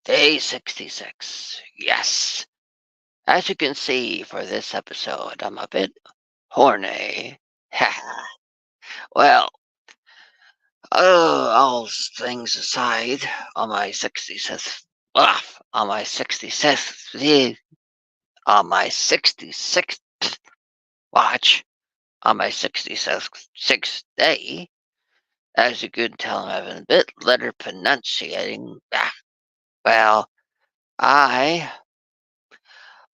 Day 66. Yes. As you can see for this episode, I'm a bit horny. Well, all things aside, on my 66th, on my 66th, on my 66th watch, on my 66th day, as you can tell, I'm having a bit letter pronunciating. Well, I,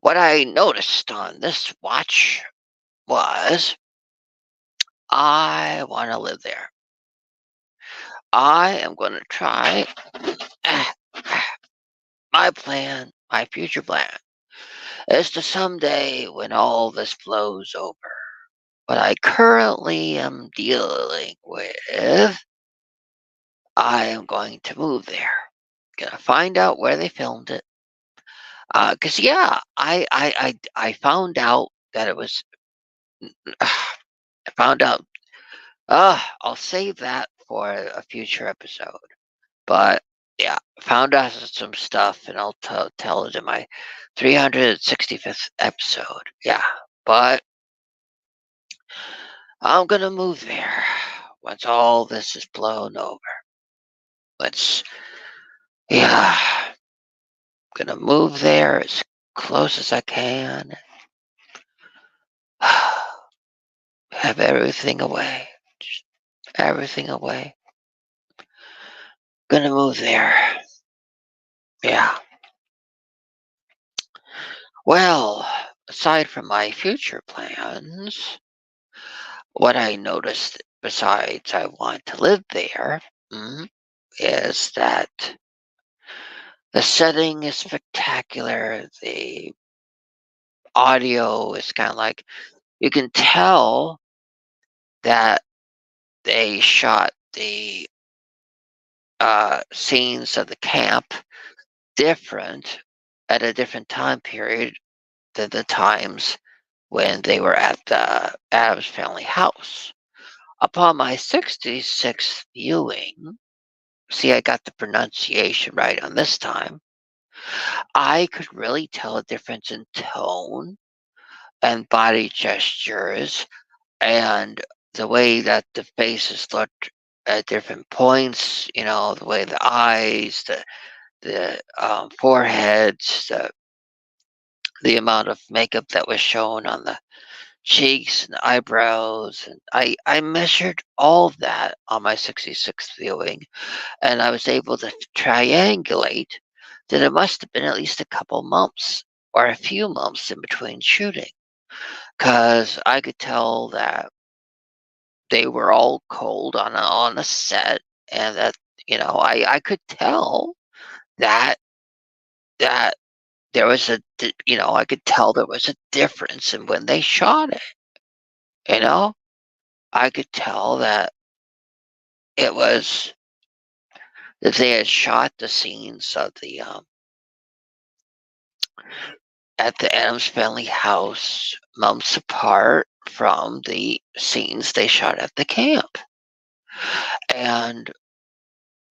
what I noticed on this watch was I want to live there. I am going to try my plan, my future plan is to someday, when all this blows over, what I currently am dealing with, I am going to move there. Gonna find out where they filmed it. Cause yeah, I found out that it was. I found out. I'll save that for a future episode. But yeah, found out some stuff, and I'll tell it in my 365th episode. Yeah, but I'm gonna move there once all this is blown over. Let's, yeah, gonna move there as close as I can. Have everything away. Just everything away. Gonna move there. Yeah. Well, aside from my future plans, what I noticed besides I want to live there is that the setting is spectacular. The audio is kind of like you can tell that they shot the scenes of the camp different at a different time period than the times when they were at the Adams family house. Upon my 66th viewing, see, I got the pronunciation right on this time. I could really tell a difference in tone and body gestures and the way that the faces looked at different points, the way the eyes, the foreheads, the amount of makeup that was shown on the cheeks and eyebrows. And I measured all of that on my 66th viewing, and I was able to triangulate that it must have been at least a couple months or a few months in between shooting, because I could tell that they were all cold on a set, and that I could tell that that there was I could tell there was a difference in when they shot it. You know, I could tell that it was that they had shot the scenes of the at the Adams family house months apart from the scenes they shot at the camp. And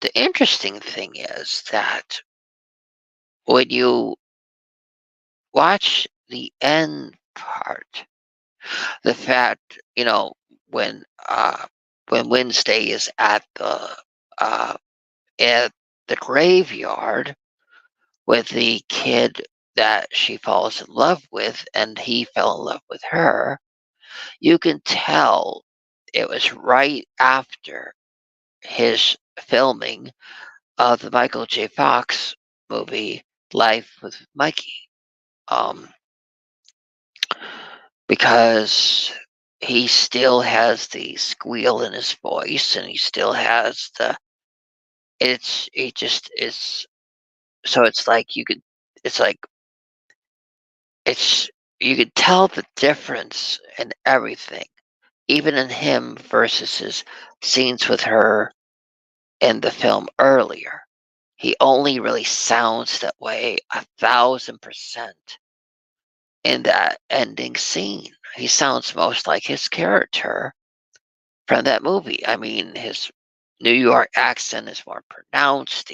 the interesting thing is that when you watch the end part, the fact, when when Wednesday is uh at the graveyard with the kid that she falls in love with and he fell in love with her, you can tell it was right after his filming of the Michael J. Fox movie Life with Mikey. Um, because he still has the squeal in his voice and he still has it just is, so it's like it's like it's you could tell the difference in everything, even in him versus his scenes with her in the film earlier. He only really sounds that way 1,000% in that ending scene. He sounds most like his character from that movie. I mean, his New York accent is more pronounced.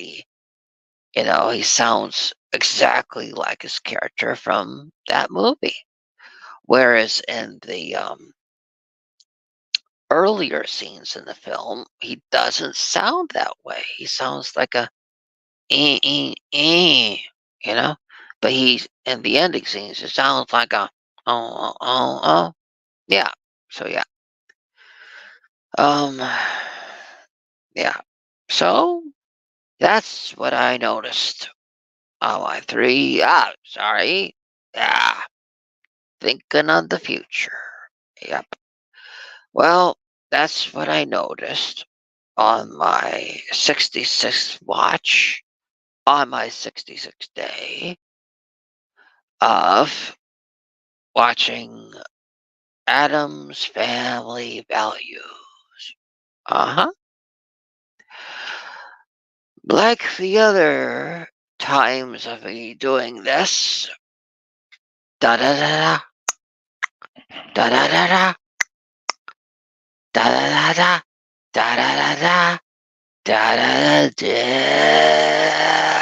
He sounds exactly like his character from that movie. Whereas in the earlier scenes in the film, he doesn't sound that way. He sounds like a eh, eh, eh, you know. But he's in the ending scenes. It sounds like a oh. Yeah. So yeah. Um. Yeah. So that's what I noticed. Oh, my three. Sorry. Yeah. Thinking of the future. Yep. Well, that's what I noticed on my 66th watch, on my 66th day of watching Adam's Family Values. Uh huh. Like the other times of me doing this, da da da da, da da da da, da da da da, da da da da, da da da da.